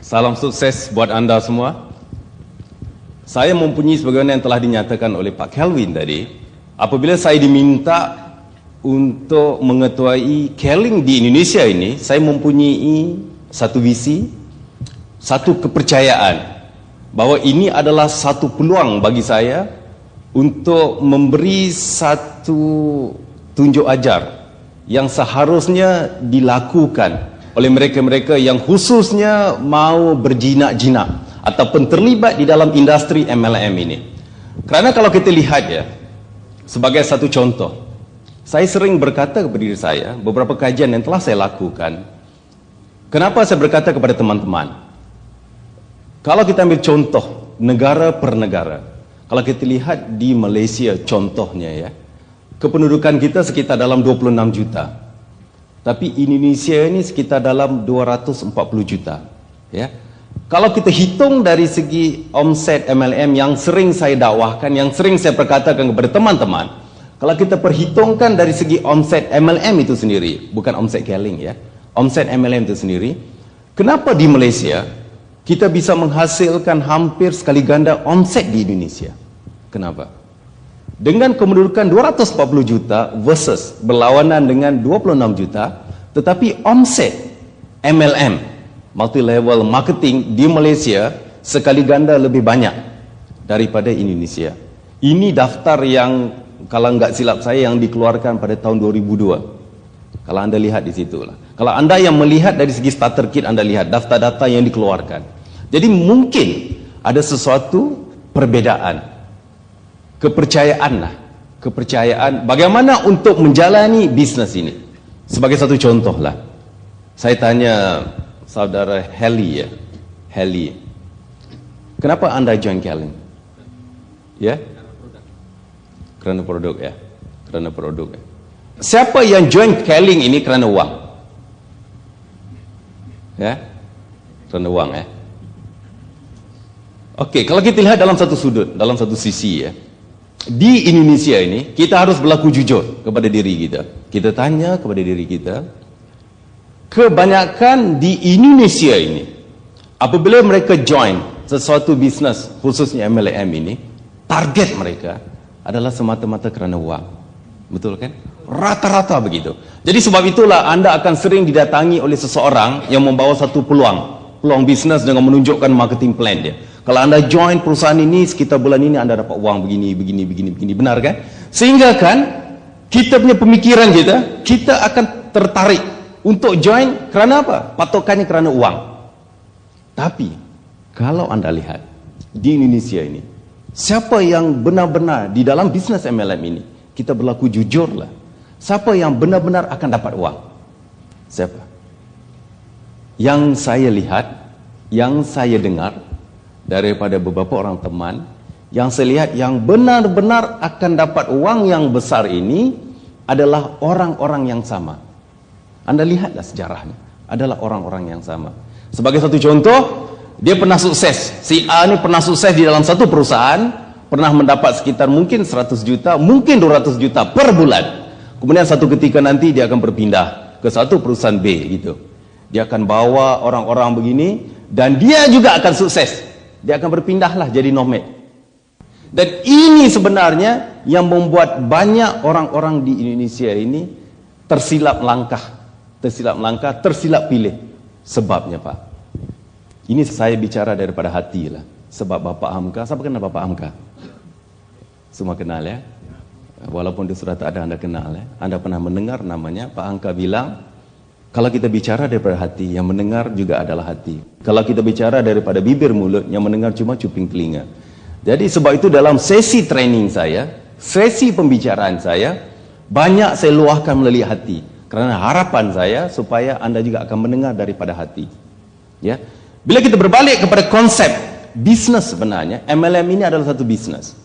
Salam sukses buat anda semua. Saya mempunyai sebagaimana yang telah dinyatakan oleh Pak Kelvin tadi. Apabila saya diminta untuk mengetuai Keling di Indonesia ini, saya mempunyai satu visi, satu kepercayaan bahwa ini adalah satu peluang bagi saya untuk memberi satu tunjuk ajar yang seharusnya dilakukan oleh mereka-mereka yang khususnya mau berjinak-jinak ataupun terlibat di dalam industri MLM ini. Kerana kalau kita lihat ya, sebagai satu contoh, saya sering berkata kepada diri saya, beberapa kajian yang telah saya lakukan, kenapa saya berkata kepada teman-teman, kalau kita ambil contoh negara per negara, kalau kita lihat di Malaysia contohnya ya, kependudukan kita sekitar dalam 26 juta. Tapi Indonesia ini sekitar dalam 240 juta. Ya. Kalau kita hitung dari segi omset MLM yang sering saya dakwahkan, yang sering saya perkatakan kepada teman-teman, kalau kita perhitungkan dari segi omset MLM itu sendiri, bukan omset Keling ya, omset MLM itu sendiri, kenapa di Malaysia kita bisa menghasilkan hampir sekali ganda omset di Indonesia? Kenapa? Dengan kependudukan 240 juta versus berlawanan dengan 26 juta, tetapi omset MLM, multi level marketing di Malaysia sekali ganda lebih banyak daripada Indonesia. Ini daftar yang kalau enggak silap saya yang dikeluarkan pada tahun 2002. Kalau anda lihat di situlah. Kalau anda yang melihat dari segi starter kit, anda lihat daftar-data yang dikeluarkan. Jadi mungkin ada sesuatu perbedaan. Kepercayaan bagaimana untuk menjalani bisnes ini. Sebagai satu contoh lah, saya tanya saudara Heli ya, Heli, kenapa anda join Keling? Ya, kerana produk ya, kerana produk ya. Siapa yang join Keling ini kerana uang? Ya, kerana uang ya. Oke, kalau kita lihat dalam satu sudut, dalam satu sisi ya, di Indonesia ini kita harus berlaku jujur kepada diri kita. Kita tanya kepada diri kita, kebanyakan di Indonesia ini apabila mereka join sesuatu bisnes khususnya MLM ini, target mereka adalah semata-mata kerana uang. Betul kan? Rata-rata begitu. Jadi sebab itulah anda akan sering didatangi oleh seseorang yang membawa satu peluang bisnes dengan menunjukkan marketing plan dia. Kalau anda join perusahaan ini, sekitar bulan ini anda dapat uang begini. Benar kan? Sehingga kan, kita punya pemikiran kita akan tertarik untuk join kerana apa? Patokannya kerana uang. Tapi, kalau anda lihat, di Indonesia ini, siapa yang benar-benar di dalam bisnes MLM ini, kita berlaku jujurlah. Siapa yang benar-benar akan dapat uang? Siapa? Yang saya lihat, yang saya dengar, daripada beberapa orang teman yang saya lihat yang benar-benar akan dapat uang yang besar ini adalah orang-orang yang sama. Anda lihatlah sejarahnya, adalah orang-orang yang sama. Sebagai satu contoh, dia pernah sukses. Si A ini pernah sukses di dalam satu perusahaan, pernah mendapat sekitar mungkin 100 juta, mungkin 200 juta per bulan. Kemudian satu ketika nanti dia akan berpindah ke satu perusahaan B gitu. Dia akan bawa orang-orang begini dan dia juga akan sukses. Dia akan berpindahlah jadi nomad. Dan ini sebenarnya yang membuat banyak orang-orang di Indonesia ini tersilap langkah, tersilap pilih. Sebabnya Pak, ini saya bicara daripada hati lah. Sebab Bapak Hamka, siapa kenal Bapak Hamka? Semua kenal ya? Walaupun dia sudah tak ada anda kenal ya. Anda pernah mendengar namanya, Pak Hamka bilang, kalau kita bicara daripada hati, yang mendengar juga adalah hati. Kalau kita bicara daripada bibir mulut, yang mendengar cuma cuping telinga. Jadi sebab itu dalam sesi training saya, sesi pembicaraan saya, banyak saya luahkan melalui hati. Kerana harapan saya supaya anda juga akan mendengar daripada hati. Ya, bila kita berbalik kepada konsep bisnes sebenarnya, MLM ini adalah satu bisnes.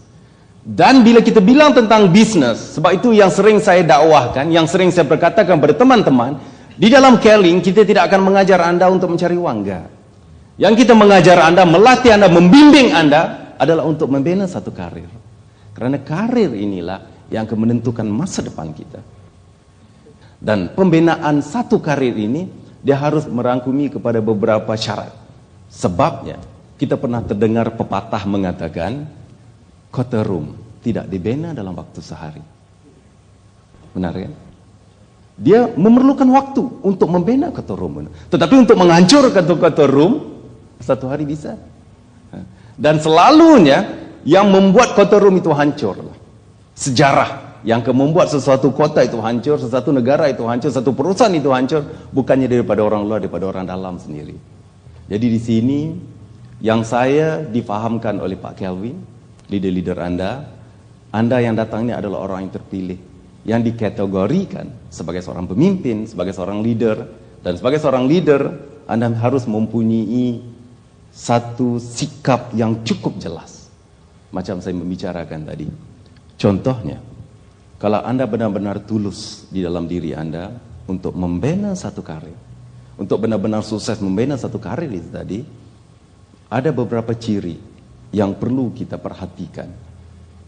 Dan bila kita bilang tentang bisnes, sebab itu yang sering saya dakwahkan, yang sering saya berkatakan kepada teman-teman, di dalam Keling kita tidak akan mengajar anda untuk mencari uang, enggak. Yang kita mengajar anda, melatih anda, membimbing anda adalah untuk membina satu karir. Kerana karir inilah yang akan menentukan masa depan kita. Dan pembinaan satu karir ini dia harus merangkumi kepada beberapa syarat. Sebabnya, kita pernah terdengar pepatah mengatakan, kota Rom tidak dibina dalam waktu sehari. Benar kan? Dia memerlukan waktu untuk membina kota Rom. Tetapi untuk menghancurkan kota Rom, satu hari bisa. Dan selalunya, yang membuat kota Rom itu hancur. Sejarah yang membuat sesuatu kota itu hancur, sesuatu negara itu hancur, satu perusahaan itu hancur, bukannya daripada orang luar, daripada orang dalam sendiri. Jadi di sini yang saya difahamkan oleh Pak Kelvin, leader-leader Anda yang datang ini adalah orang yang terpilih, yang dikategorikan sebagai seorang pemimpin, sebagai seorang leader, dan sebagai seorang leader Anda harus mempunyai satu sikap yang cukup jelas. Macam saya membicarakan tadi. Contohnya, kalau Anda benar-benar tulus di dalam diri Anda untuk membina satu karir, untuk benar-benar sukses membina satu karir itu tadi, ada beberapa ciri yang perlu kita perhatikan.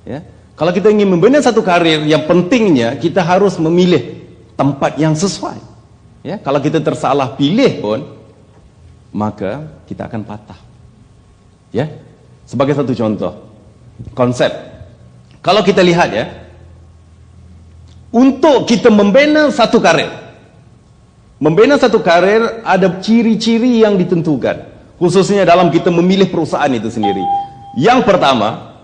Ya, kalau kita ingin membina satu karir, yang pentingnya kita harus memilih tempat yang sesuai. Ya, kalau kita tersalah pilih pun, maka kita akan patah. Ya, sebagai satu contoh, konsep. Kalau kita lihat ya, untuk kita membina satu karir, ada ciri-ciri yang ditentukan, khususnya dalam kita memilih perusahaan itu sendiri. Yang pertama,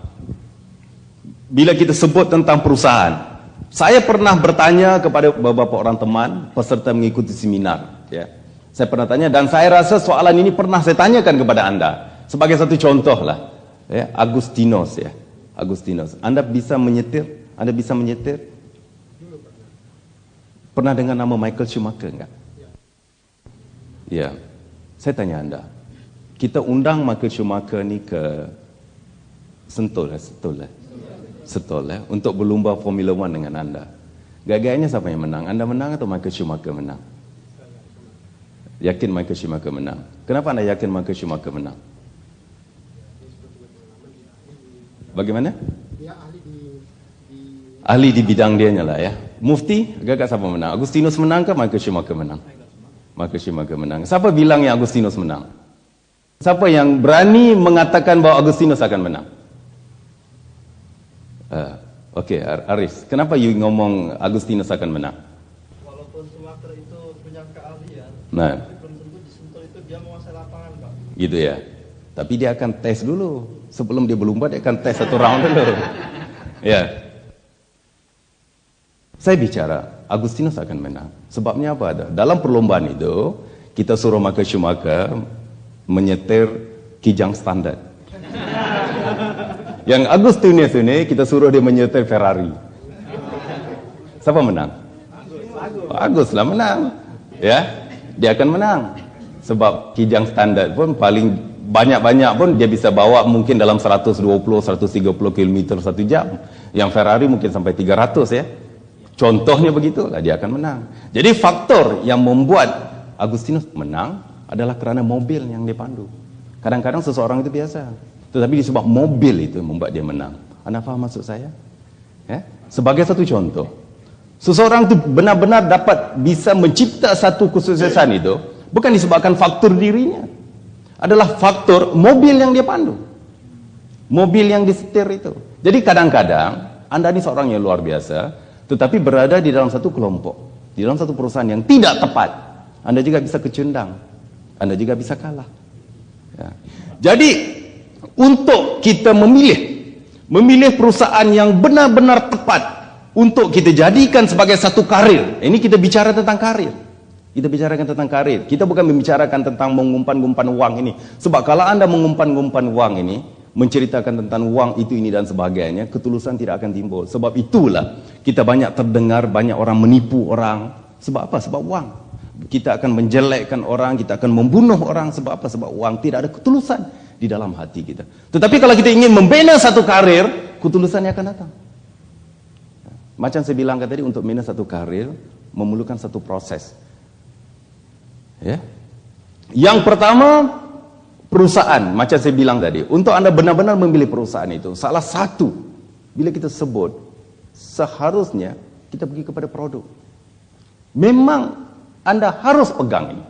bila kita sebut tentang perusahaan, saya pernah bertanya kepada beberapa orang teman peserta mengikuti seminar. Ya, saya pernah tanya, dan saya rasa soalan ini pernah saya tanyakan kepada Anda. Sebagai satu contoh lah, ya, Agustinus. Ya, Agustinus. Anda bisa menyetir? Anda bisa menyetir? Pernah dengar nama Michael Schumacher enggak? Ya, saya tanya Anda, kita undang Michael Schumacher ni ke Sentul untuk berlumba Formula 1 dengan Anda. Gaganya siapa yang menang? Anda menang atau Michael Schumacher menang? Yakin Michael Schumacher menang. Kenapa Anda yakin Michael Schumacher menang? Bagaimana? Dia ahli di bidang dia lah ya. Mufti, gagak siapa menang? Agustinus menang ke Michael Schumacher menang? Michael Schumacher menang. Siapa bilang yang Agustinus menang? Siapa yang berani mengatakan bahawa Agustinus akan menang? Okey, Aris, kenapa you ngomong Agustinus akan menang? Walaupun Schumacher itu punya keahlian, Nah, tapi belum tentu di Sentul itu dia menguasai lapangan, Pak. gitu ya. Tapi dia akan tes dulu. Sebelum dia berlumba, dia akan tes satu round dulu. Ya. Saya bicara, Agustinus akan menang. Sebabnya apa? Dalam perlombaan itu, kita suruh Michael Schumacher menyetir Kijang standar. Yang Agustinus ini, kita suruh dia menyetir Ferrari. Siapa menang? Agus lah menang. Ya, dia akan menang. Sebab Kijang standar pun paling banyak-banyak pun dia bisa bawa mungkin dalam 120-130 km satu jam. Yang Ferrari mungkin sampai 300 ya. Contohnya begitulah, dia akan menang. Jadi faktor yang membuat Agustinus menang adalah kerana mobil yang dia pandu. Kadang-kadang seseorang itu biasa, tetapi disebab mobil itu membuat dia menang. Anda faham maksud saya? Ya? Sebagai satu contoh, seseorang itu benar-benar dapat bisa mencipta satu kesuksesan itu bukan disebabkan faktor dirinya, adalah faktor mobil yang dia pandu, mobil yang disetir itu. Jadi kadang-kadang Anda ini seorang yang luar biasa, tetapi berada di dalam satu kelompok, di dalam satu perusahaan yang tidak tepat, Anda juga bisa kecundang, Anda juga bisa kalah. Ya. Jadi untuk kita memilih perusahaan yang benar-benar tepat untuk kita jadikan sebagai satu karir. Ini kita bicara tentang karir. Kita bicarakan tentang karir. Kita bukan membicarakan tentang mengumpan-ngumpan uang ini. Sebab kalau Anda mengumpan-ngumpan uang ini, menceritakan tentang uang itu ini dan sebagainya, ketulusan tidak akan timbul. Sebab itulah kita banyak terdengar banyak orang menipu orang. Sebab apa? Sebab uang. Kita akan menjelekkan orang, kita akan membunuh orang. Sebab apa? Sebab uang. Tidak ada ketulusan di dalam hati kita. Tetapi kalau kita ingin membina satu karir, ketulusannya akan datang. Macam saya bilang tadi, untuk membina satu karir memerlukan satu proses. Ya. Yang pertama, perusahaan. Macam saya bilang tadi, untuk Anda benar-benar memilih perusahaan itu, salah satu, bila kita sebut, seharusnya kita pergi kepada produk. Memang Anda harus pegang ini.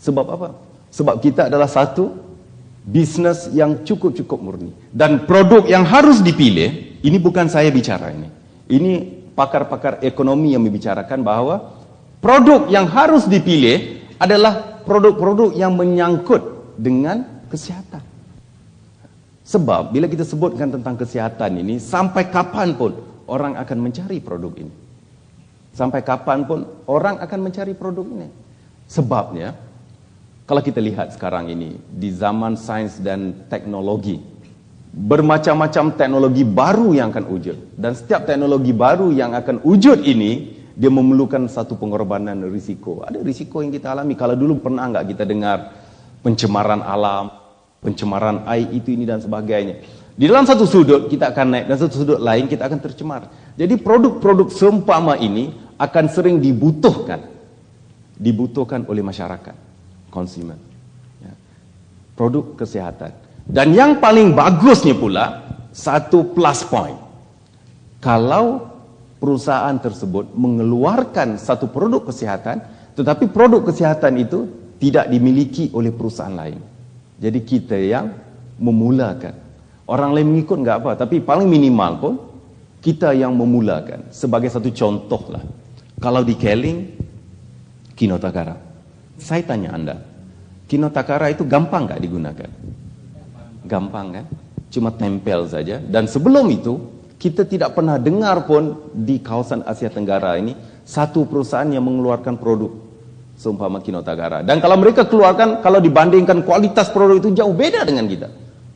Sebab apa? Sebab kita adalah satu Bisnes yang cukup-cukup murni. Dan produk yang harus dipilih, ini bukan saya bicara ini. Ini pakar-pakar ekonomi yang membicarakan bahwa produk yang harus dipilih adalah produk-produk yang menyangkut dengan kesihatan. Sebab bila kita sebutkan tentang kesihatan ini, sampai kapan pun orang akan mencari produk ini. Sampai kapan pun orang akan mencari produk ini. Sebabnya, kalau kita lihat sekarang ini, di zaman sains dan teknologi, bermacam-macam teknologi baru yang akan wujud. Dan setiap teknologi baru yang akan wujud ini, dia memerlukan satu pengorbanan risiko. Ada risiko yang kita alami. Kalau dulu pernah enggak kita dengar pencemaran alam, pencemaran air itu ini dan sebagainya. Di dalam satu sudut kita akan naik, dan satu sudut lain kita akan tercemar. Jadi produk-produk seumpama ini akan sering dibutuhkan oleh masyarakat. Konsumen, ya. Produk kesehatan. Dan yang paling bagusnya pula, satu plus point, kalau perusahaan tersebut mengeluarkan satu produk kesehatan, tetapi produk kesehatan itu tidak dimiliki oleh perusahaan lain. Jadi kita yang memulakan. Orang lain mengikut enggak apa, tapi paling minimal pun kita yang memulakan. Sebagai satu contoh lah, kalau di Keling, Kinotakara. Saya tanya Anda, Kinotakara itu gampang nggak digunakan? Gampang kan? Cuma tempel saja. Dan sebelum itu, kita tidak pernah dengar pun di kawasan Asia Tenggara ini satu perusahaan yang mengeluarkan produk seumpama Kinotakara. Dan kalau mereka keluarkan, kalau dibandingkan kualitas produk itu jauh beda dengan kita.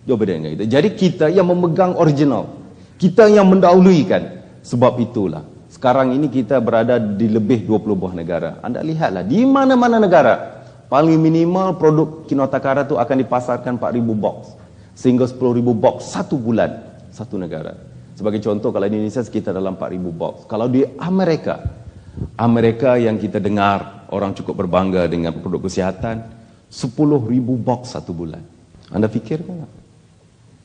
Jauh beda dengan kita. Jadi kita yang memegang original. Kita yang mendahulukan. Sebab itulah, sekarang ini kita berada di lebih 20 buah negara. Anda lihatlah, di mana-mana negara, paling minimal produk Kinotakara itu akan dipasarkan 4.000 box. Sehingga 10.000 box satu bulan, satu negara. Sebagai contoh, kalau di Indonesia sekitar dalam 4.000 box. Kalau di Amerika yang kita dengar, orang cukup berbangga dengan produk kesihatan, 10.000 box satu bulan. Anda fikirkan?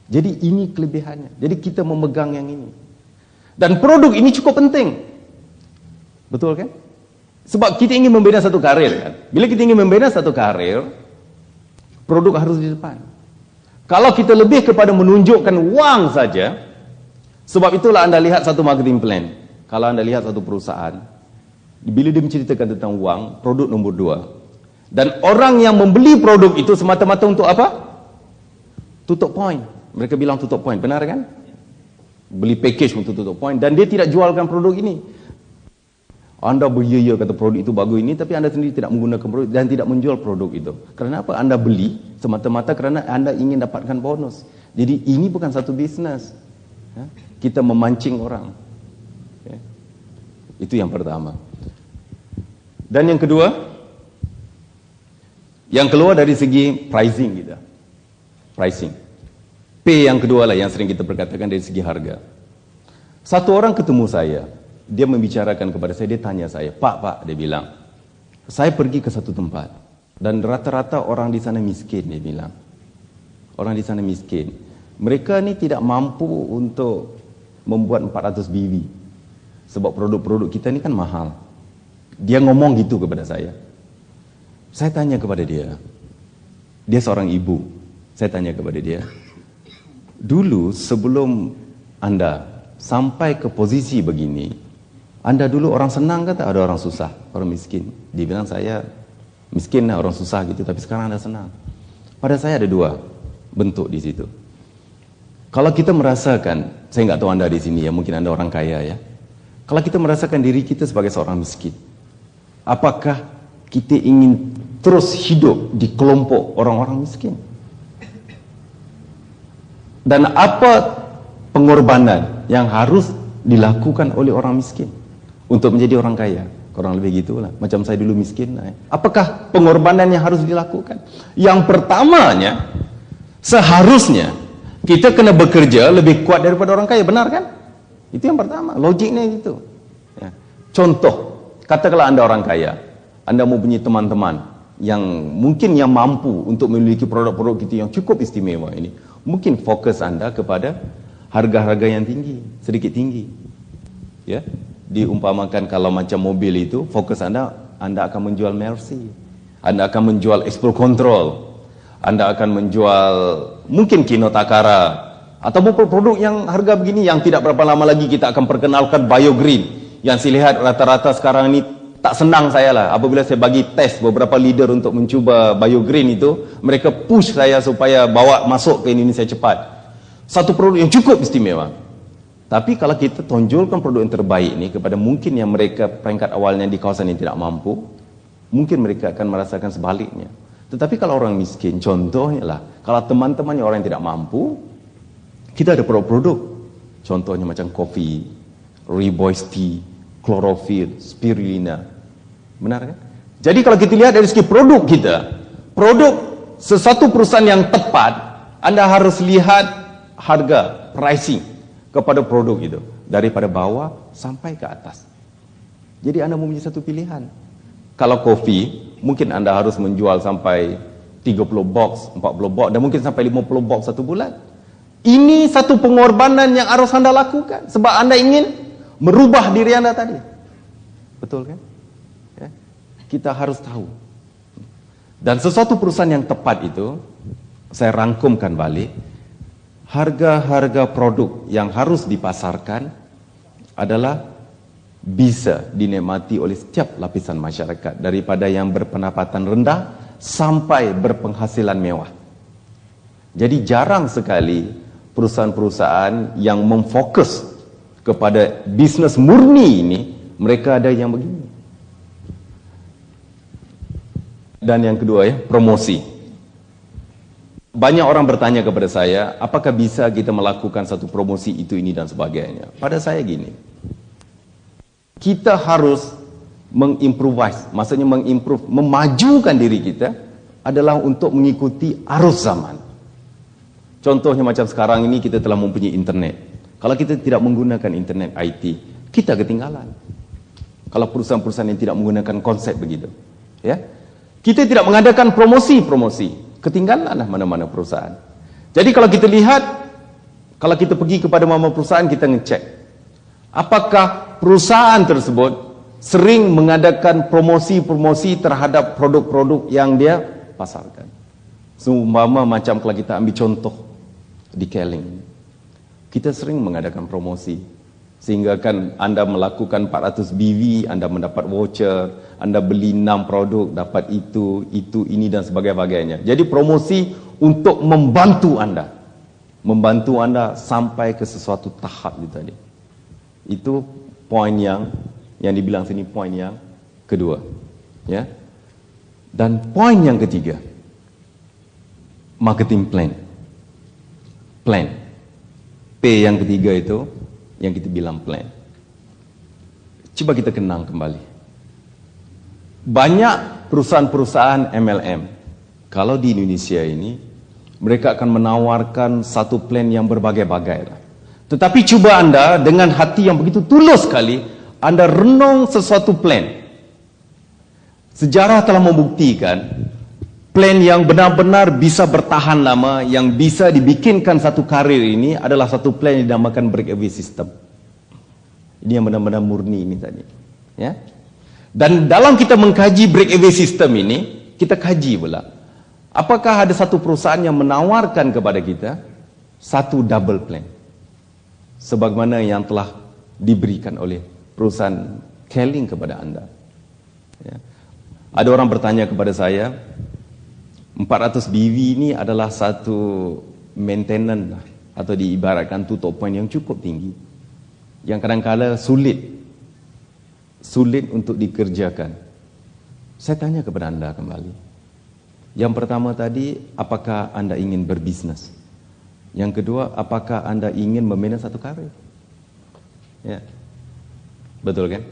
Jadi ini kelebihannya. Jadi kita memegang yang ini. Dan produk ini cukup penting. Betul kan? Sebab kita ingin membina satu karir kan. Bila kita ingin membina satu karir, produk harus di depan. Kalau kita lebih kepada menunjukkan wang saja, sebab itulah Anda lihat satu marketing plan. Kalau Anda lihat satu perusahaan, bila dia menceritakan tentang wang, produk nombor 2. Dan orang yang membeli produk itu semata-mata untuk apa? Tutup poin. Mereka bilang tutup poin, benar kan? Beli package untuk tutup poin, dan dia tidak jualkan produk ini. Anda beria kata produk itu bagus ini, tapi Anda sendiri tidak menggunakan produk dan tidak menjual produk itu. Kerana apa? Anda beli semata-mata kerana Anda ingin dapatkan bonus. Jadi ini bukan satu bisnes. Ya? Kita memancing orang. Ya? Itu yang pertama. Dan yang kedua, yang keluar dari segi pricing kita. Pricing. P yang kedua lah yang sering kita perkatakan dari segi harga. Satu orang ketemu saya, dia membicarakan kepada saya, dia tanya saya, Pak, dia bilang, saya pergi ke satu tempat dan rata-rata orang di sana miskin, dia bilang. Orang di sana miskin. Mereka ni tidak mampu untuk membuat 400 BV. Sebab produk-produk kita ni kan mahal. Dia ngomong gitu kepada saya. Saya tanya kepada dia. Dia seorang ibu. Saya tanya kepada dia, dulu sebelum Anda sampai ke posisi begini, Anda dulu orang senang kata ada orang susah, orang miskin. Dia bilang saya miskin lah, orang susah gitu, tapi sekarang Anda senang. Pada saya ada dua bentuk di situ. Kalau kita merasakan, saya nggak tahu Anda di sini ya, mungkin Anda orang kaya ya. Kalau kita merasakan diri kita sebagai seorang miskin, apakah kita ingin terus hidup di kelompok orang-orang miskin? Dan apa pengorbanan yang harus dilakukan oleh orang miskin untuk menjadi orang kaya? Kurang lebih gitulah. Macam saya dulu miskin. Apakah pengorbanan yang harus dilakukan? Yang pertamanya, seharusnya kita kena bekerja lebih kuat daripada orang kaya. Benar kan? Itu yang pertama. Logiknya itu. Ya. Contoh, katakanlah Anda orang kaya. Anda mempunyai teman-teman yang mungkin yang mampu untuk memiliki produk-produk kita yang cukup istimewa ini. Mungkin fokus Anda kepada harga-harga yang tinggi, sedikit tinggi. Ya, diumpamakan kalau macam mobil itu, fokus Anda akan menjual Mercy, Anda akan menjual Explore Control, Anda akan menjual mungkin Kino Takara atau produk yang harga begini yang tidak berapa lama lagi kita akan perkenalkan BioGreen. Yang saya lihat rata-rata sekarang ini tak senang saya lah apabila saya bagi test beberapa leader untuk mencuba BioGreen itu, mereka push saya supaya bawa masuk ke Indonesia cepat. Satu produk yang cukup istimewa. Tapi kalau kita tonjolkan produk yang terbaik ini kepada mungkin yang mereka peringkat awalnya di kawasan yang tidak mampu, mungkin mereka akan merasakan sebaliknya. Tetapi kalau orang miskin, contohnya lah, kalau teman-temannya orang yang tidak mampu, kita ada produk-produk. Contohnya macam kopi, Rooibos tea, klorofil, spirulina. Benar kan? Jadi kalau kita lihat dari segi produk kita, produk sesuatu perusahaan yang tepat, Anda harus lihat harga, pricing kepada produk itu. Daripada bawah sampai ke atas. Jadi Anda mempunyai satu pilihan. Kalau kopi, mungkin Anda harus menjual sampai 30 box, 40 box, dan mungkin sampai 50 box satu bulan. Ini satu pengorbanan yang harus Anda lakukan. Sebab Anda ingin merubah diri Anda tadi. Betul kan? Ya. Kita harus tahu. Dan sesuatu perusahaan yang tepat itu, saya rangkumkan balik, harga-harga produk yang harus dipasarkan adalah bisa dinikmati oleh setiap lapisan masyarakat, daripada yang berpendapatan rendah sampai berpenghasilan mewah. Jadi jarang sekali perusahaan-perusahaan yang memfokus kepada bisnes murni ini, mereka ada yang begini. Dan yang kedua ya, promosi. Banyak orang bertanya kepada saya, apakah bisa kita melakukan satu promosi itu, ini dan sebagainya. Pada saya gini, kita harus mengimprovise, maksudnya mengimprove, memajukan diri kita adalah untuk mengikuti arus zaman. Contohnya macam sekarang ini kita telah mempunyai internet. Kalau kita tidak menggunakan internet IT, kita ketinggalan. Kalau perusahaan-perusahaan yang tidak menggunakan konsep begitu, ya, kita tidak mengadakan promosi, ketinggalanlah mana-mana perusahaan. Jadi kalau kita lihat, kalau kita pergi kepada mana perusahaan, kita ngecek apakah perusahaan tersebut sering mengadakan promosi-promosi terhadap produk-produk yang dia pasarkan. Seumpama macam kalau kita ambil contoh di Keling, kita sering mengadakan promosi, sehingga kan Anda melakukan 400 BV, Anda mendapat voucher, Anda beli 6 produk, dapat itu, ini dan sebagainya. Jadi promosi untuk membantu Anda sampai ke sesuatu tahap itu tadi. Itu poin yang dibilang sini, poin yang kedua, ya. Dan poin yang ketiga, marketing plan. P yang ketiga itu yang kita bilang plan. Coba kita kenang kembali. Banyak perusahaan-perusahaan MLM, kalau di Indonesia ini, mereka akan menawarkan satu plan yang berbagai-bagai. Tetapi coba Anda dengan hati yang begitu tulus sekali, Anda renung sesuatu plan. Sejarah telah membuktikan plan yang benar-benar bisa bertahan lama, yang bisa dibikinkan satu karir ini adalah satu plan yang dinamakan break-away system. Ini yang benar-benar murni ini tadi, ya. Dan dalam kita mengkaji break-away system ini, kita kaji pula, apakah ada satu perusahaan yang menawarkan kepada kita satu double plan, sebagaimana yang telah diberikan oleh perusahaan Keling kepada Anda, ya. Ada orang bertanya kepada saya, 400 BV ini adalah satu maintenance atau diibaratkan tutup point yang cukup tinggi, yang kadang-kadang sulit untuk dikerjakan. Saya tanya kepada Anda kembali. Yang pertama tadi, apakah Anda ingin berbisnes? Yang kedua, apakah Anda ingin memanage satu karir? Ya. Betul kan?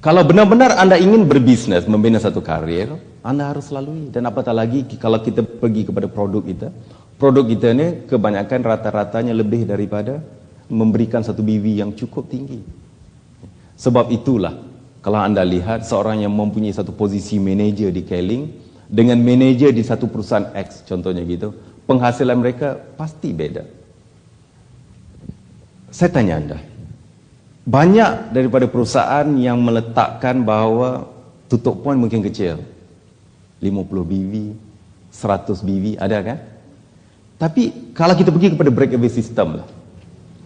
Kalau benar-benar Anda ingin berbisnes, memanage satu karir, Anda harus lalui. Dan apatah lagi kalau kita pergi kepada produk kita ini kebanyakan rata-ratanya lebih daripada memberikan satu BV yang cukup tinggi. Sebab itulah kalau Anda lihat seorang yang mempunyai satu posisi manajer di Keling dengan manajer di satu perusahaan X, contohnya gitu, penghasilan mereka pasti beda. Saya tanya Anda, banyak daripada perusahaan yang meletakkan bahawa tutup point mungkin kecil, 50 BV, 100 BV, ada kan? Tapi kalau kita pergi kepada break-even system lah,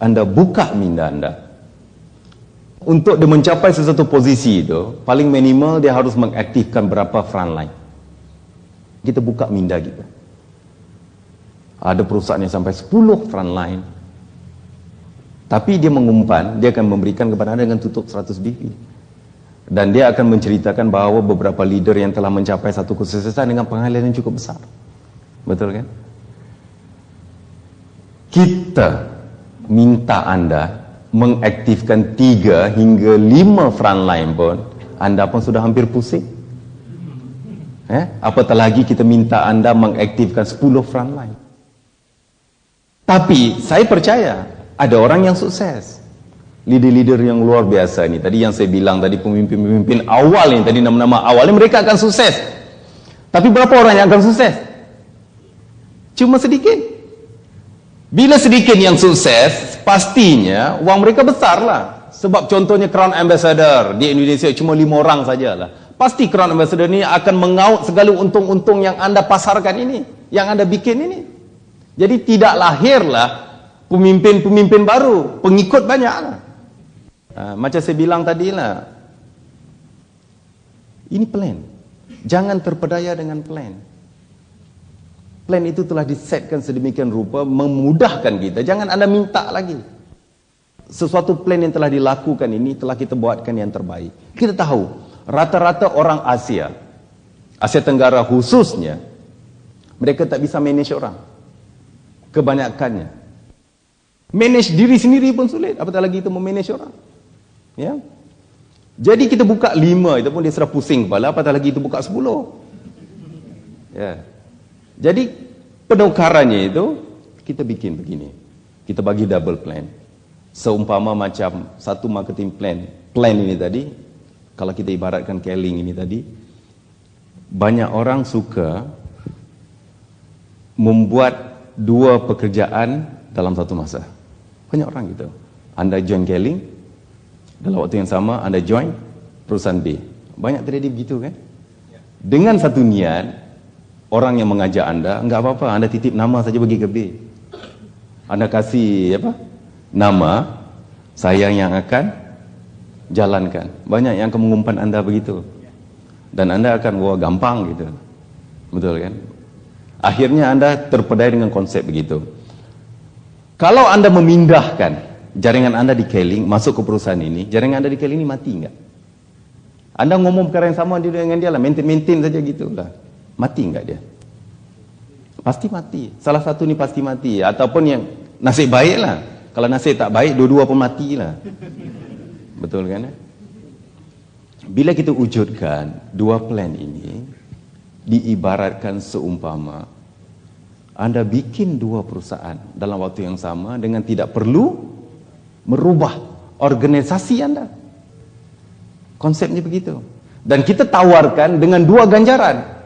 anda buka minda anda. Untuk dia mencapai sesuatu posisi itu, paling minimal dia harus mengaktifkan berapa frontline. Kita buka minda kita. Ada perusahaan yang sampai 10 frontline. Tapi dia mengumpan, dia akan memberikan kepada anda dengan tutup 100 BV. Dan dia akan menceritakan bahawa beberapa leader yang telah mencapai satu kesuksesan dengan penghasilan yang cukup besar. Betul kan? Kita minta anda mengaktifkan 3 hingga 5 frontline pun, anda pun sudah hampir pusing. Apatah lagi kita minta anda mengaktifkan 10 frontline. Tapi saya percaya ada orang yang sukses, leader-leader yang luar biasa ni. Tadi yang saya bilang tadi, pemimpin-pemimpin awal ni, tadi nama-nama awal ni, mereka akan sukses. Tapi berapa orang yang akan sukses? Cuma sedikit. Bila sedikit yang sukses, pastinya wang mereka besar lah. Sebab contohnya Crown Ambassador di Indonesia cuma 5 orang sajalah. Pasti Crown Ambassador ni akan mengaut segala untung-untung yang anda pasarkan ini, yang anda bikin ini. Jadi tidak lahirlah pemimpin-pemimpin baru, pengikut banyaklah. Macam saya bilang tadi lah, ini plan. Jangan terpedaya dengan plan. Plan itu telah disetkan sedemikian rupa, memudahkan kita. Jangan anda minta lagi. Sesuatu plan yang telah dilakukan ini, telah kita buatkan yang terbaik. Kita tahu, rata-rata orang Asia Tenggara khususnya, mereka tak bisa manage orang. Kebanyakannya. Manage diri sendiri pun sulit, apatah lagi itu memanage orang. Ya. Jadi kita buka 5, itu pun dia sudah pusing kepala, apatah lagi itu buka 10. Ya. Jadi penukarannya itu kita bikin begini. Kita bagi double plan. Seumpama macam satu marketing plan ini tadi, kalau kita ibaratkan Keling ini tadi, banyak orang suka membuat 2 pekerjaan dalam satu masa. Banyak orang gitu. Anda join Keling, dalam waktu yang sama anda join perusahaan B. Banyak terjadi begitu kan? Dengan satu niat, orang yang mengajak anda, enggak apa-apa, anda titip nama saja bagi ke B. Anda kasih apa? Nama, saya yang akan jalankan. Banyak yang akan mengumpan anda begitu. Dan anda akan, wah gampang gitu. Betul kan? Akhirnya anda terpedaya dengan konsep begitu. Kalau anda memindahkan jaringan anda di Keling, masuk ke perusahaan ini, jaringan anda di Keling ini mati enggak? Anda ngomong perkara yang sama dengan dia lah, maintain saja gitu lah. Mati enggak dia? Pasti mati. Salah satu ni pasti mati. Ataupun yang nasib baik lah. Kalau nasib tak baik, dua-dua pun mati lah. Betul kan? Bila kita wujudkan 2 plan ini, diibaratkan seumpama anda bikin 2 perusahaan dalam waktu yang sama dengan tidak perlu merubah organisasi anda. Konsepnya begitu. Dan kita tawarkan dengan 2 ganjaran.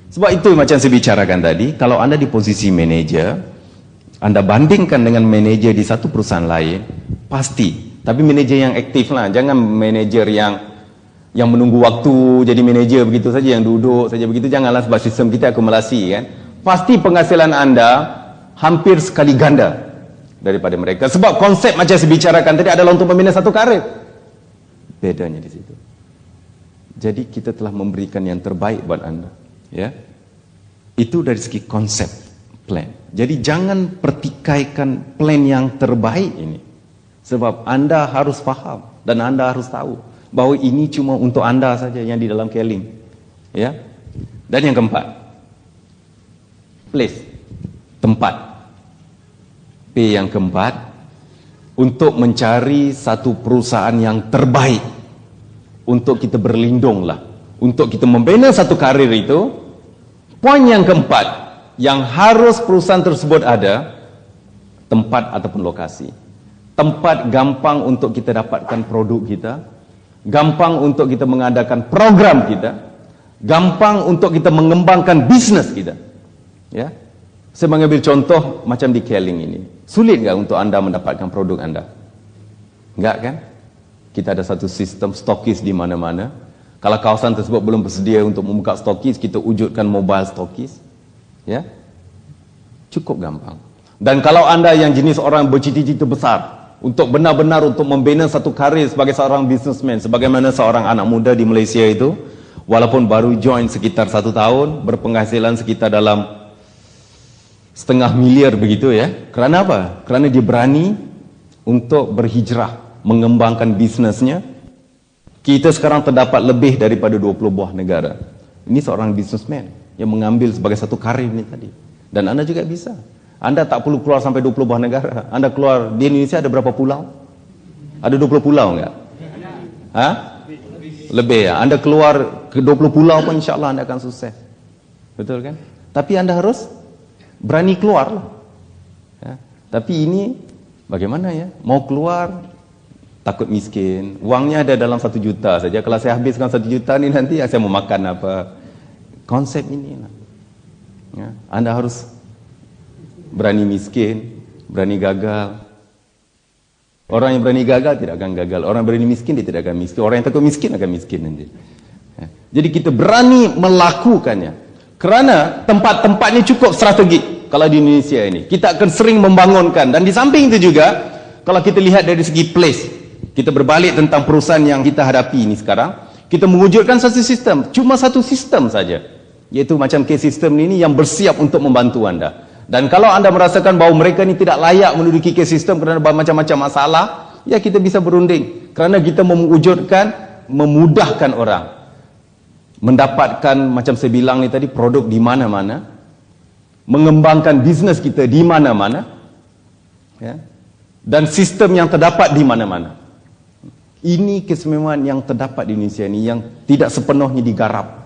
Sebab itu macam saya bicarakan tadi, kalau anda di posisi manager, anda bandingkan dengan manager di satu perusahaan lain, pasti. Tapi manager yang aktif lah, jangan manager yang menunggu waktu jadi manager begitu saja, yang duduk saja begitu. Janganlah, sebab sistem kita akumulasi kan. Pasti penghasilan anda hampir sekali ganda daripada mereka. Sebab konsep macam saya bicarakan tadi adalah untuk membina satu karir. Bedanya di situ. Jadi kita telah memberikan yang terbaik buat anda. Ya, itu dari segi konsep plan. Jadi jangan pertikaikan plan yang terbaik ini, sebab anda harus faham dan anda harus tahu bahawa ini cuma untuk anda saja yang di dalam Keling. Ya. Dan yang keempat, place, tempat. P yang keempat, untuk mencari satu perusahaan yang terbaik untuk kita berlindunglah, untuk kita membina satu karir itu. Poin yang keempat, yang harus perusahaan tersebut ada, tempat ataupun lokasi. Tempat gampang untuk kita dapatkan produk kita, gampang untuk kita mengadakan program kita, gampang untuk kita mengembangkan bisnes kita. Ya, saya mengambil contoh macam di Keling ini. Sulit enggak untuk anda mendapatkan produk anda? Enggak kan? Kita ada satu sistem stokis di mana-mana. Kalau kawasan tersebut belum bersedia untuk membuka stokis, kita wujudkan mobile stokis. Ya, cukup gampang. Dan kalau anda yang jenis orang bercita-cita besar untuk benar-benar untuk membina satu karir sebagai seorang businessman, sebagaimana seorang anak muda di Malaysia itu, walaupun baru join sekitar 1 tahun, berpenghasilan sekitar dalam setengah miliar begitu ya. Kerana apa? Kerana dia berani untuk berhijrah, mengembangkan bisnesnya. Kita sekarang terdapat lebih daripada 20 buah negara. Ini seorang businessman yang mengambil sebagai satu karir ini tadi. Dan anda juga bisa. Anda tak perlu keluar sampai 20 buah negara. Anda keluar, di Indonesia ada berapa pulau? Ada 20 pulau enggak? Hah? Lebih ya. Anda keluar ke 20 pulau pun insyaAllah anda akan sukses. Betul kan? Tapi anda harus berani keluar lah. Ya. Tapi ini bagaimana ya? Mau keluar takut miskin. Uangnya ada dalam 1 juta saja. Kalau saya habiskan 1 juta ni nanti saya mau makan apa? Konsep ini lah. Ya. Anda harus berani miskin, berani gagal. Orang yang berani gagal tidak akan gagal. Orang yang berani miskin dia tidak akan miskin. Orang yang takut miskin akan miskin nanti. Ya. Jadi kita berani melakukannya. Kerana tempat-tempatnya cukup strategik. Kalau di Indonesia ini kita akan sering membangunkan. Dan di samping itu juga, kalau kita lihat dari segi place, kita berbalik tentang perusahaan yang kita hadapi ini sekarang, kita mewujudkan satu sistem. Cuma satu sistem saja, iaitu macam case system ini yang bersiap untuk membantu anda. Dan kalau anda merasakan bahawa mereka ini tidak layak menduduki case system kerana macam-macam masalah, ya kita bisa berunding. Kerana kita mewujudkan, memudahkan orang mendapatkan, macam saya bilang ni tadi, produk di mana-mana, mengembangkan bisnes kita di mana-mana, ya, dan sistem yang terdapat di mana-mana. Ini keistimewaan yang terdapat di Indonesia ini yang tidak sepenuhnya digarap.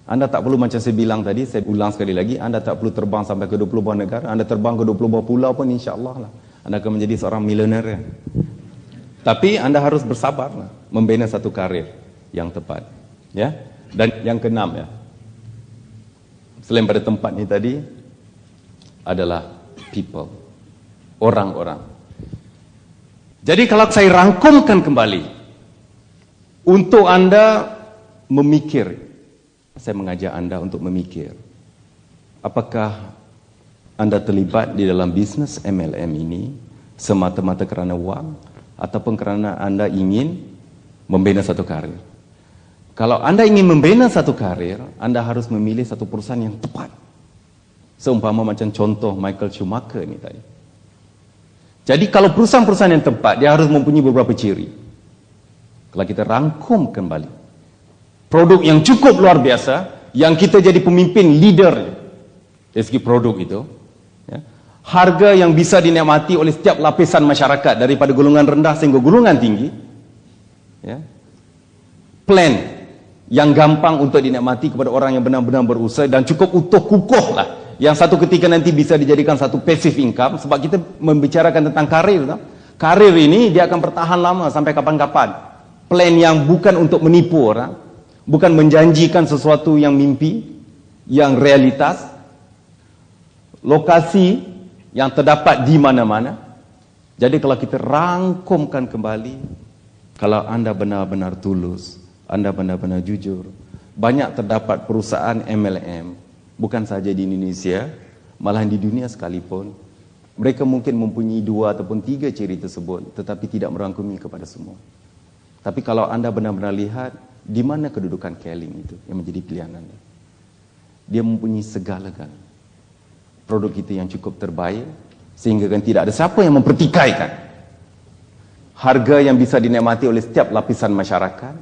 Anda tak perlu, macam saya bilang tadi, saya ulang sekali lagi, anda tak perlu terbang sampai ke 20 buah negara. Anda terbang ke 20 buah pulau pun insya-Allah lah anda akan menjadi seorang milioner. Tapi anda harus bersabar lah, membina satu karir yang tepat. Ya. Dan yang keenam ya, selain pada tempat ni tadi, adalah people, orang-orang. Jadi kalau saya rangkumkan kembali, untuk anda memikir, saya mengajak anda untuk memikir, apakah anda terlibat di dalam bisnes MLM ini semata-mata kerana wang, ataupun kerana anda ingin membina satu karir. Kalau anda ingin membina satu karir, anda harus memilih satu perusahaan yang tepat. Seumpama macam contoh Michael Schumacher ini tadi. Jadi kalau perusahaan-perusahaan yang tepat, dia harus mempunyai beberapa ciri. Kalau kita rangkum kembali, produk yang cukup luar biasa, yang kita jadi pemimpin, leader dari segi produk itu, ya. Harga yang bisa dinikmati oleh setiap lapisan masyarakat, daripada golongan rendah sehingga golongan tinggi, ya. Plan yang gampang untuk dinikmati kepada orang yang benar-benar berusaha dan cukup utuh kukuh lah, yang satu ketika nanti bisa dijadikan satu passive income. Sebab kita membicarakan tentang karir, tak? Karir ini dia akan bertahan lama sampai kapan-kapan. Plan yang bukan untuk menipu orang, bukan menjanjikan sesuatu yang mimpi, yang realitas. Lokasi yang terdapat di mana-mana. Jadi kalau kita rangkumkan kembali, kalau anda benar-benar tulus, anda benar-benar jujur, banyak terdapat perusahaan MLM, bukan saja di Indonesia, malah di dunia sekalipun. Mereka mungkin mempunyai 2 ataupun 3 ciri tersebut, tetapi tidak merangkumi kepada semua. Tapi kalau anda benar-benar lihat, di mana kedudukan Keling itu yang menjadi pilihan anda? Dia mempunyai segala-galanya. Produk itu yang cukup terbaik, sehingga kan tidak ada siapa yang mempertikaikan. Harga yang bisa dinikmati oleh setiap lapisan masyarakat.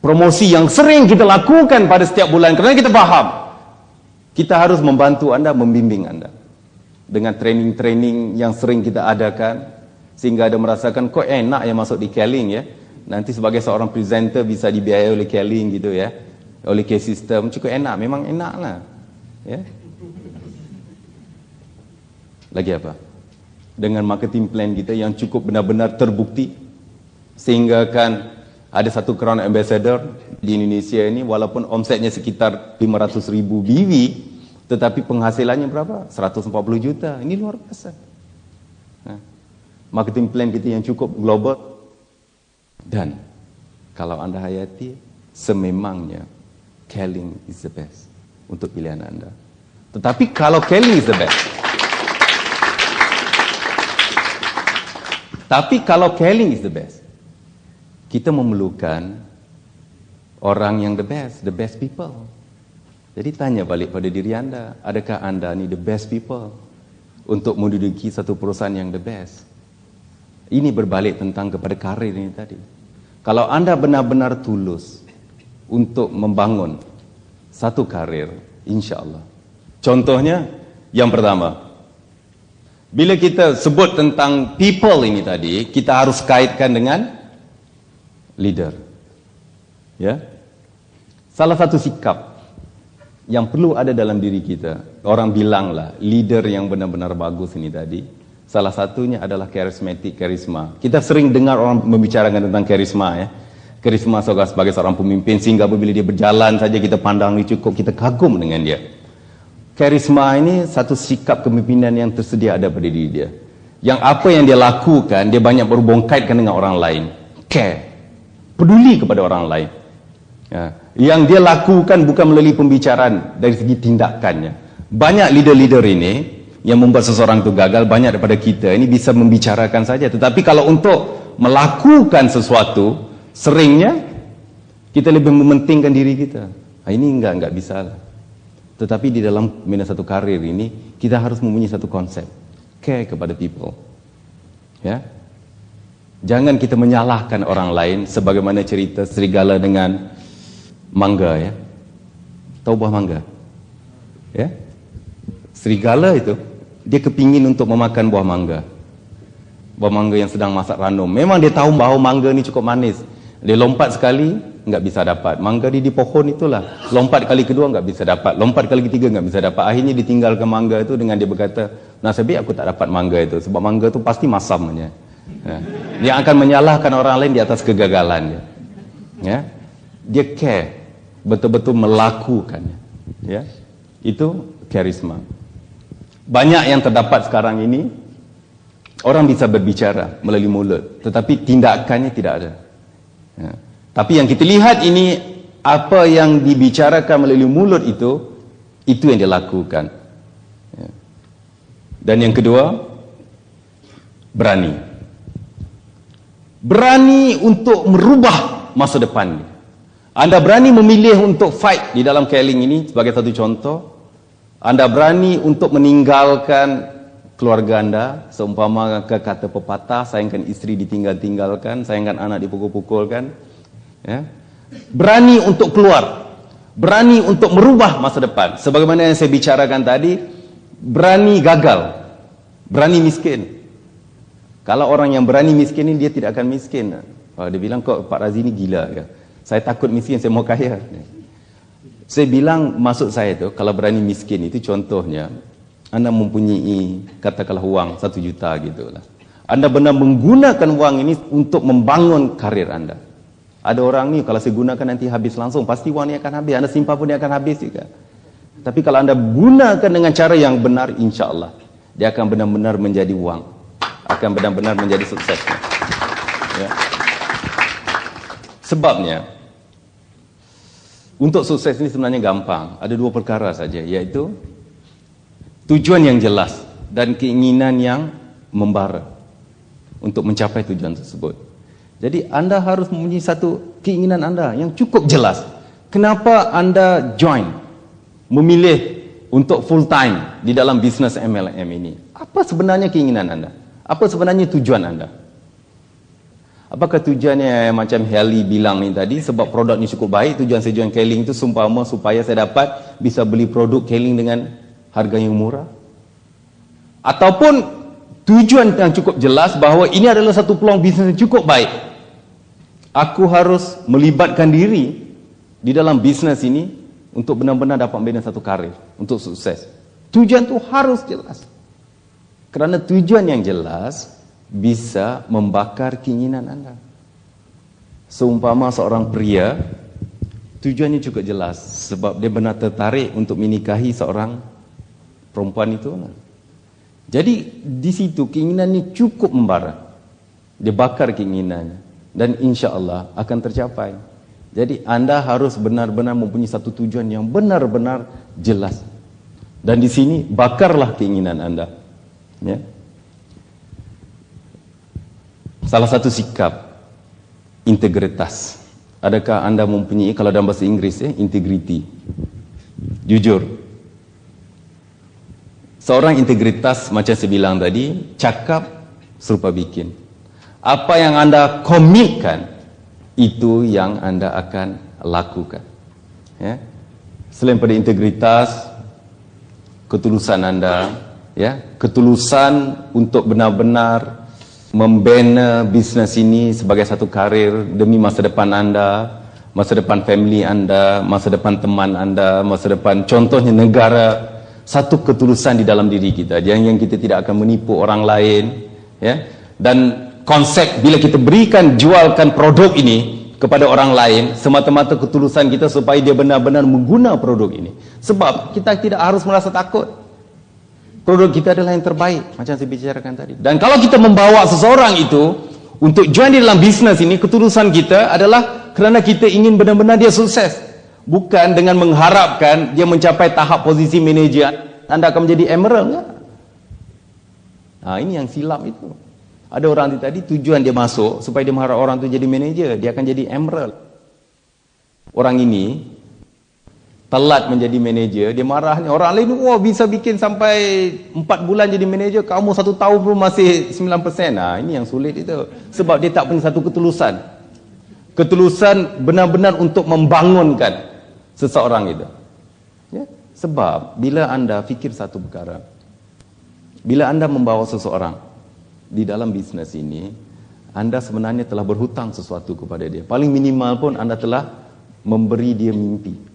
Promosi yang sering kita lakukan pada setiap bulan, kerana kita faham kita harus membantu anda, membimbing anda dengan training-training yang sering kita adakan, sehingga ada merasakan kok enak yang masuk di Keling ya. Nanti sebagai seorang presenter bisa dibiayai oleh Keling gitu ya, oleh K-System, cukup enak, memang enak lah ya. Lagi apa? Dengan marketing plan kita yang cukup benar-benar terbukti, sehingga kan ada satu Crown Ambassador di Indonesia ini, walaupun omsetnya sekitar 500,000 BV, tetapi penghasilannya berapa? 140 juta. Ini luar biasa. Nah, marketing plan kita yang cukup global. Dan kalau anda hayati, sememangnya Keling is the best untuk pilihan anda. Tetapi kalau Kelly is the best. Tapi kalau Kelly is the best, kita memerlukan orang yang the best people. Jadi tanya balik pada diri anda, adakah anda ni the best people untuk menduduki satu perusahaan yang the best? Ini berbalik tentang kepada karir ini tadi. Kalau anda benar-benar tulus untuk membangun satu karir, insya-Allah. Contohnya, yang pertama, bila kita sebut tentang people ini tadi, kita harus kaitkan dengan leader. Ya. Salah satu sikap yang perlu ada dalam diri kita, orang bilanglah leader yang benar-benar bagus ini tadi, salah satunya adalah karisma. Kita sering dengar orang membicarakan tentang karisma, ya. Karisma sebagai seorang pemimpin, sehingga apabila dia berjalan saja kita pandang dia cukup, kita kagum dengan dia. Karisma ini satu sikap kepemimpinan yang tersedia ada pada diri dia. Yang apa yang dia lakukan, dia banyak berhubung kaitkan dengan orang lain. Care, peduli kepada orang lain. Ya. Yang dia lakukan bukan melalui pembicaraan, dari segi tindakannya. Banyak leader-leader ini yang membuat seseorang itu gagal, banyak daripada kita ini bisa membicarakan saja. Tetapi kalau untuk melakukan sesuatu, seringnya kita lebih mementingkan diri kita. Ini enggak bisa lah. Tetapi di dalam membina satu karir ini, kita harus mempunyai satu konsep. Care kepada people. Ya. Jangan kita menyalahkan orang lain, sebagaimana cerita serigala dengan mangga, ya. Tahu buah mangga? Ya. Serigala itu, dia kepingin untuk memakan buah mangga. Buah mangga yang sedang masak random. Memang dia tahu bahawa mangga ni cukup manis. Dia lompat sekali, enggak bisa dapat. Mangga di pohon itulah. Lompat kali kedua enggak bisa dapat. Lompat kali ketiga enggak bisa dapat. Akhirnya ditinggalkan mangga itu dengan dia berkata, nasib baik aku tak dapat mangga itu. Sebab mangga itu pasti masamnya. Ya. Dia akan menyalahkan orang lain di atas kegagalannya. Ya. Dia care, betul-betul melakukannya. Ya. Itu karisma. Banyak yang terdapat sekarang ini, orang bisa berbicara melalui mulut, tetapi tindakannya tidak ada. Ya. Tapi yang kita lihat ini, apa yang dibicarakan melalui mulut itu yang dilakukan. Ya. Dan yang kedua, berani. Berani untuk merubah masa depan. Anda berani memilih untuk fight di dalam Keling ini sebagai satu contoh. Anda berani untuk meninggalkan keluarga anda, seumpama kata pepatah, sayangkan isteri ditinggal-tinggalkan, sayangkan anak dipukul-pukulkan. Ya. Berani untuk keluar, berani untuk merubah masa depan. Sebagaimana yang saya bicarakan tadi, berani gagal, berani miskin. Kalau orang yang berani miskin ini, dia tidak akan miskin. Dia bilang, kok Pak Razi ini gila ya? Saya takut miskin, saya mau kaya. Saya bilang, maksud saya itu, kalau berani miskin itu contohnya, anda mempunyai katakanlah uang 1 juta gitu lah. Anda benar menggunakan uang ini untuk membangun karir anda. Ada orang ni kalau saya gunakan nanti habis langsung, pasti uang ni akan habis. Anda simpan pun dia akan habis juga. Tapi kalau anda gunakan dengan cara yang benar, insya-Allah dia akan benar-benar menjadi uang, akan benar-benar menjadi suksesnya. Ya. Sebabnya untuk sukses ini sebenarnya gampang. Ada 2 perkara saja, iaitu tujuan yang jelas dan keinginan yang membara untuk mencapai tujuan tersebut. Jadi anda harus mempunyai satu keinginan anda yang cukup jelas. Kenapa anda join, memilih untuk full time di dalam bisnes MLM ini? Apa sebenarnya keinginan anda? Apa sebenarnya tujuan anda? Apakah tujuannya macam Heli bilang ni tadi, sebab produk ni cukup baik, tujuan saya join Keling itu seumpama supaya saya dapat bisa beli produk Keling dengan harga yang murah? Ataupun tujuan yang cukup jelas bahawa ini adalah satu peluang bisnes yang cukup baik, aku harus melibatkan diri di dalam bisnes ini untuk benar-benar dapat membina satu karir untuk sukses. Tujuan itu harus jelas, kerana tujuan yang jelas bisa membakar keinginan anda. Seumpama seorang pria, tujuannya cukup jelas sebab dia benar tertarik untuk menikahi seorang perempuan itu. Jadi di situ keinginannya cukup membara. Dia bakar keinginannya dan insya-Allah akan tercapai. Jadi anda harus benar-benar mempunyai satu tujuan yang benar-benar jelas. Dan di sini bakarlah keinginan anda. Ya. Salah satu sikap integritas. Adakah anda mempunyai, kalau dalam bahasa Inggris integrity, jujur. Seorang integritas macam saya bilang tadi, cakap serupa bikin. Apa yang anda komitkan, itu yang anda akan lakukan. Ya. Selain pada integritas, ketulusan anda, ya, ketulusan untuk benar-benar membina bisnes ini sebagai satu karir demi masa depan anda, masa depan family anda, masa depan teman anda, masa depan contohnya negara. Satu ketulusan di dalam diri kita, yang kita tidak akan menipu orang lain, ya. Dan konsep bila kita berikan, jualkan produk ini kepada orang lain, semata-mata ketulusan kita supaya dia benar-benar mengguna produk ini. Sebab kita tidak harus merasa takut. Produk kita adalah yang terbaik, macam saya bicarakan tadi. Dan kalau kita membawa seseorang itu untuk join di dalam bisnes ini, ketulusan kita adalah kerana kita ingin benar-benar dia sukses. Bukan dengan mengharapkan dia mencapai tahap posisi manager, anda akan menjadi emerald. Ya? Nah, ini yang silap itu. Ada orang tadi tujuan dia masuk supaya dia mengharap orang itu jadi manager, dia akan jadi emerald. Orang ini telat menjadi manager, dia marahnya. Orang lain, wah bisa bikin sampai 4 bulan jadi manager, kamu 1 tahun pun masih 9%. Nah, ini yang sulit itu. Sebab dia tak punya satu ketulusan. Ketulusan benar-benar untuk membangunkan seseorang itu. Ya? Sebab bila anda fikir satu perkara, bila anda membawa seseorang di dalam bisnes ini, anda sebenarnya telah berhutang sesuatu kepada dia. Paling minimal pun anda telah memberi dia mimpi.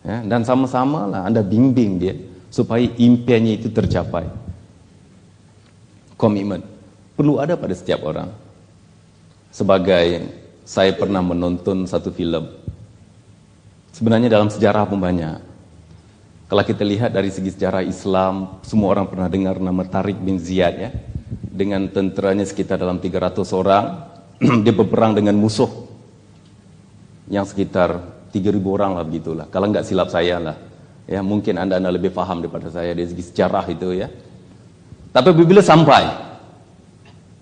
Ya, dan sama-sama lah anda bimbing dia supaya impiannya itu tercapai. Komitmen perlu ada pada setiap orang. Sebagai saya pernah menonton satu filem, sebenarnya dalam sejarah pun banyak. Kalau kita lihat dari segi sejarah Islam, semua orang pernah dengar nama Tariq bin Ziyad, ya. Dengan tenteranya sekitar dalam 300 orang, dia berperang dengan musuh yang sekitar 3.000 orang lah begitulah. Kalau enggak silap saya lah. Ya, mungkin anda lebih faham daripada saya dari segi sejarah itu, ya. Tapi bila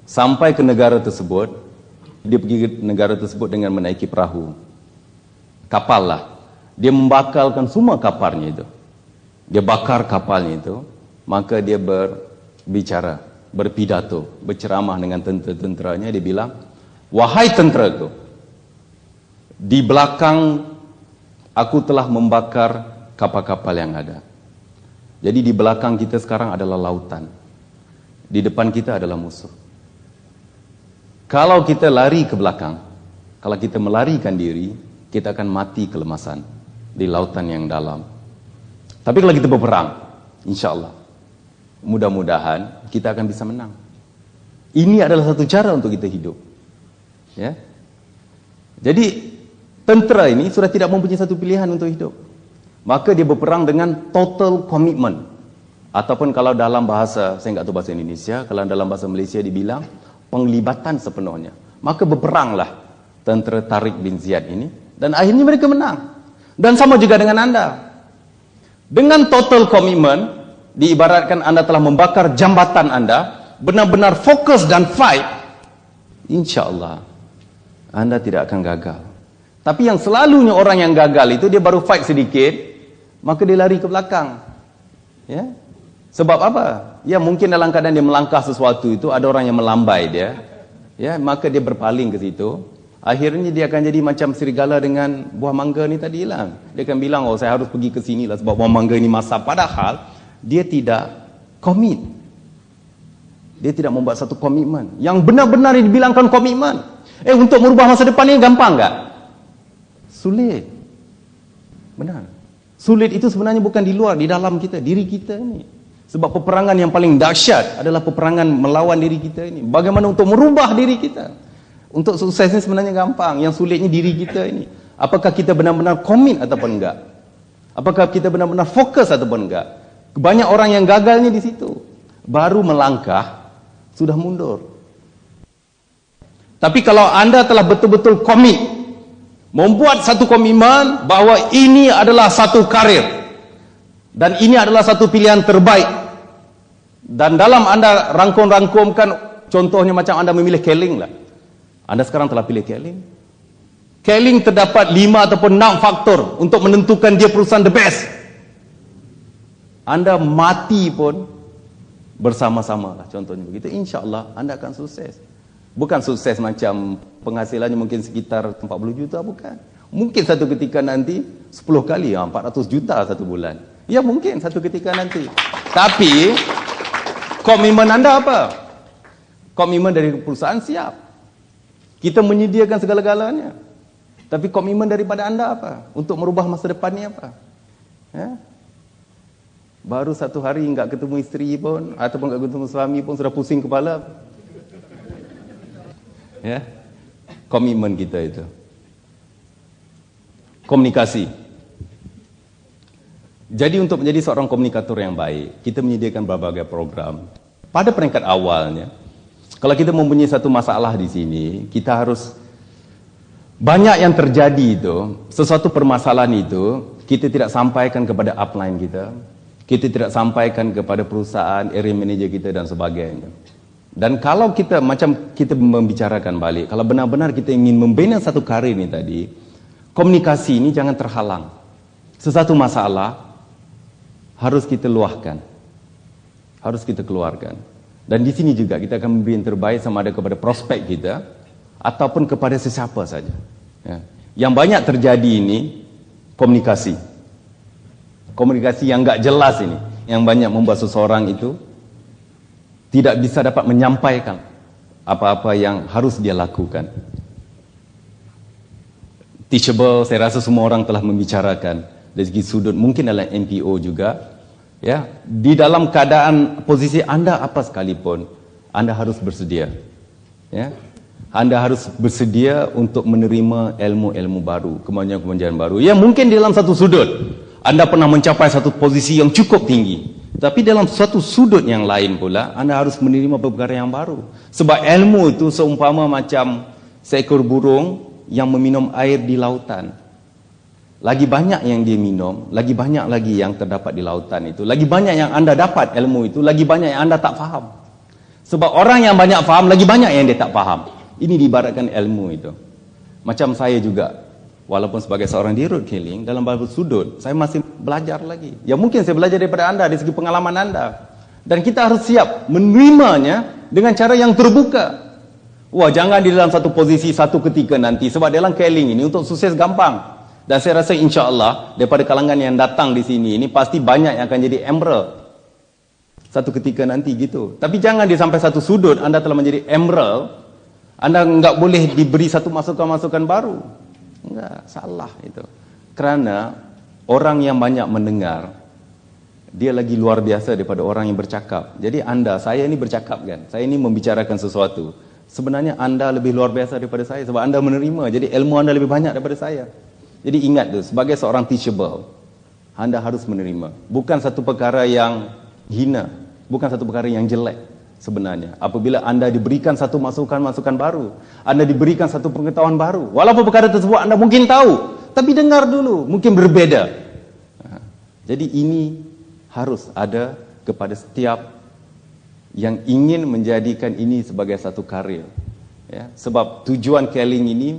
sampai ke negara tersebut, dia pergi ke negara tersebut dengan menaiki perahu. Kapal lah. Dia membakalkan semua kapalnya itu. Dia bakar kapalnya itu, maka dia berbicara, berpidato, berceramah dengan tentera-tenteranya. Dia bilang, wahai tenteraku, di belakang aku telah membakar kapal-kapal yang ada. Jadi di belakang kita sekarang adalah lautan. Di depan kita adalah musuh. Kalau kita lari ke belakang, kalau kita melarikan diri, kita akan mati kelemasan di lautan yang dalam. Tapi kalau kita berperang, insya-Allah, mudah-mudahan kita akan bisa menang. Ini adalah satu cara untuk kita hidup. Ya. Jadi tentera ini sudah tidak mempunyai satu pilihan untuk hidup. Maka dia berperang dengan total commitment. Ataupun kalau dalam bahasa, saya enggak tahu bahasa Indonesia, kalau dalam bahasa Malaysia dibilang penglibatan sepenuhnya. Maka berperanglah tentera Tariq bin Ziyad ini, dan akhirnya mereka menang. Dan sama juga dengan anda. Dengan total commitment, diibaratkan anda telah membakar jambatan anda, benar-benar fokus dan fight, insya-Allah anda tidak akan gagal. Tapi yang selalunya orang yang gagal itu, dia baru fight sedikit, maka dia lari ke belakang. Ya. Sebab apa? Ya, mungkin dalam keadaan dia melangkah sesuatu itu, ada orang yang melambai dia. Ya, maka dia berpaling ke situ. Akhirnya dia akan jadi macam serigala dengan buah mangga ni tadi hilang. Dia akan bilang, oh saya harus pergi ke sini lah sebab buah mangga ini masak. Padahal dia tidak komit. Dia tidak membuat satu komitmen yang benar-benar dibilangkan komitmen. Untuk merubah masa depan ini gampang enggak? Sulit. Benar. Sulit itu sebenarnya bukan di luar, di dalam kita, diri kita ini. Sebab peperangan yang paling dahsyat adalah peperangan melawan diri kita ini. Bagaimana untuk merubah diri kita? Untuk sukses ini sebenarnya gampang. Yang sulitnya diri kita ini. Apakah kita benar-benar komit ataupun enggak? Apakah kita benar-benar fokus ataupun enggak? Banyak orang yang gagalnya di situ. Baru melangkah, sudah mundur. Tapi kalau anda telah betul-betul komit, membuat satu komitmen bahawa ini adalah satu karir, Dan ini adalah satu pilihan terbaik. Dan dalam anda rangkum-rangkumkan, contohnya macam anda memilih Keling lah. Anda sekarang telah pilih Keling. Keling terdapat 5 ataupun 6 faktor untuk menentukan dia perusahaan the best. Anda mati pun bersama-sama lah, contohnya begitu. InsyaAllah anda akan sukses. Bukan sukses macam penghasilannya mungkin sekitar 40 juta, bukan. Mungkin satu ketika nanti 10 kali, 400 juta satu bulan. Ya mungkin satu ketika nanti. Tapi komitmen anda apa? Komitmen dari perusahaan siap. Kita menyediakan segala-galanya. Tapi komitmen daripada anda apa? Untuk merubah masa depan ni apa? Ya? Baru satu hari enggak ketemu isteri pun, ataupun enggak ketemu suami pun sudah pusing kepala. Ya, komitmen kita itu. Komunikasi. Jadi untuk menjadi seorang komunikator yang baik, kita menyediakan berbagai program. Pada peringkat awalnya, kalau kita mempunyai satu masalah di sini, kita harus banyak yang terjadi itu, sesuatu permasalahan itu, kita tidak sampaikan kepada upline kita. Kita tidak sampaikan kepada perusahaan, area manager kita dan sebagainya. Dan kalau kita, macam kita membicarakan balik, kalau benar-benar kita ingin membina satu karir ini tadi, komunikasi ini jangan terhalang. Sesuatu masalah harus kita luahkan. Harus kita keluarkan. Dan di sini juga kita akan memberi yang terbaik sama ada kepada prospek kita, ataupun kepada sesiapa saja. Ya. Yang banyak terjadi ini, komunikasi. Komunikasi yang enggak jelas ini, yang banyak membuat seseorang itu tidak bisa dapat menyampaikan apa-apa yang harus dia lakukan. Teachable, saya rasa semua orang telah membicarakan dari segi sudut, mungkin dalam NPO juga. Ya, di dalam keadaan posisi anda apa sekalipun, anda harus bersedia. Ya, anda harus bersedia untuk menerima ilmu-ilmu baru, kemajuan-kemajuan baru. Ya, mungkin di dalam satu sudut anda pernah mencapai satu posisi yang cukup tinggi, tapi dalam suatu sudut yang lain pula, anda harus menerima perkara yang baru. Sebab ilmu itu seumpama macam seekor burung yang meminum air di lautan. Lagi banyak yang dia minum, lagi banyak lagi yang terdapat di lautan itu. Lagi banyak yang anda dapat ilmu itu, lagi banyak yang anda tak faham. Sebab orang yang banyak faham, lagi banyak yang dia tak faham. Ini diibaratkan ilmu itu. Macam saya juga, walaupun sebagai seorang dirut Keling, dalam beberapa sudut, saya masih belajar lagi. Ya mungkin saya belajar daripada anda, dari segi pengalaman anda. Dan kita harus siap menerimanya dengan cara yang terbuka. Wah, jangan di dalam satu posisi satu ketika nanti. Sebab dalam Keling ini, untuk sukses gampang. Dan saya rasa insya-Allah, daripada kalangan yang datang di sini, ini pasti banyak yang akan jadi emerald. Satu ketika nanti gitu. Tapi jangan di sampai satu sudut, anda telah menjadi emerald, anda enggak boleh diberi satu masukan-masukan baru. Enggak, salah itu. Kerana orang yang banyak mendengar, dia lagi luar biasa daripada orang yang bercakap. Jadi anda, saya ini bercakap kan, saya ini membicarakan sesuatu. Sebenarnya anda lebih luar biasa daripada saya, sebab anda menerima, jadi ilmu anda lebih banyak daripada saya. Jadi ingat tu, sebagai seorang teachable, anda harus menerima. Bukan satu perkara yang hina, bukan satu perkara yang jelek sebenarnya. Apabila anda diberikan satu masukan-masukan baru, anda diberikan satu pengetahuan baru, walaupun perkara tersebut anda mungkin tahu, tapi dengar dulu, mungkin berbeza. Jadi ini harus ada kepada setiap yang ingin menjadikan ini sebagai satu karir. Ya, sebab tujuan Keling ini,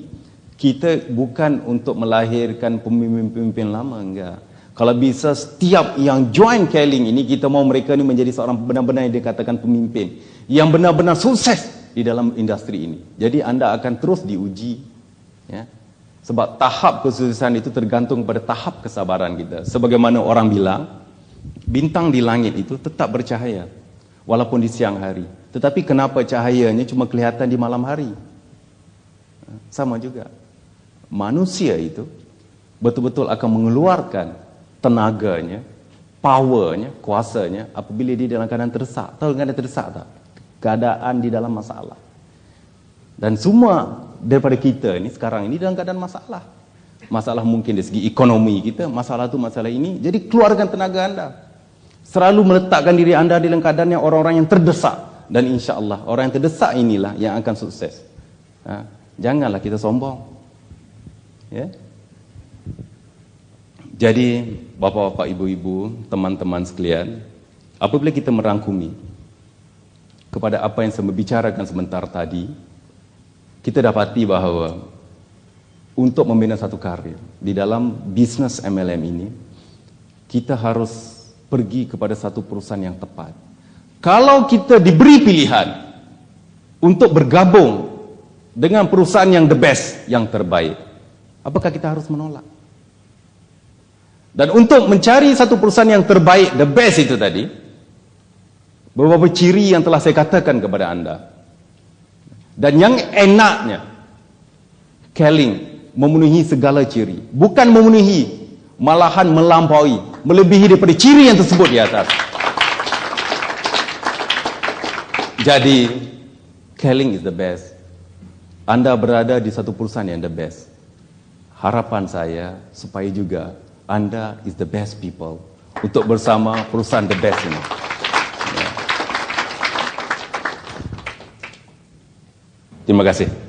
kita bukan untuk melahirkan pemimpin-pemimpin lama, enggak. Kalau bisa setiap yang join Keling ini, kita mau mereka ini menjadi seorang benar-benar yang dikatakan pemimpin, yang benar-benar sukses di dalam industri ini. Jadi anda akan terus diuji. Ya. Sebab tahap kesuksesan itu tergantung pada tahap kesabaran kita. Sebagaimana orang bilang, bintang di langit itu tetap bercahaya, walaupun di siang hari. Tetapi kenapa cahayanya cuma kelihatan di malam hari? Sama juga. Manusia itu betul-betul akan mengeluarkan tenaganya, powernya, kuasanya apabila dia dalam keadaan terdesak. Tahu keadaan terdesak tak? Keadaan di dalam masalah. Dan semua daripada kita ni sekarang ini dalam keadaan masalah. Masalah mungkin dari segi ekonomi kita, masalah tu masalah ini. Jadi keluarkan tenaga anda. Selalu meletakkan diri anda dalam keadaan yang orang-orang yang terdesak. Dan insya-Allah orang yang terdesak inilah yang akan sukses. Janganlah kita sombong. Ya. Jadi, bapak-bapak, ibu-ibu, teman-teman sekalian, apabila kita merangkumi kepada apa yang saya bicarakan sebentar tadi, kita dapati bahawa untuk membina satu karir di dalam bisnes MLM ini, kita harus pergi kepada satu perusahaan yang tepat. Kalau kita diberi pilihan untuk bergabung dengan perusahaan yang the best, yang terbaik, apakah kita harus menolak? Dan untuk mencari satu perusahaan yang terbaik, the best itu tadi, beberapa ciri yang telah saya katakan kepada anda. Dan yang enaknya, Keling memenuhi segala ciri. Bukan memenuhi, malahan melampaui, melebihi daripada ciri yang tersebut di atas. Jadi, Keling is the best. Anda berada di satu perusahaan yang the best. Harapan saya supaya juga Anda is the best people untuk bersama perusahaan the best ini. Terima kasih.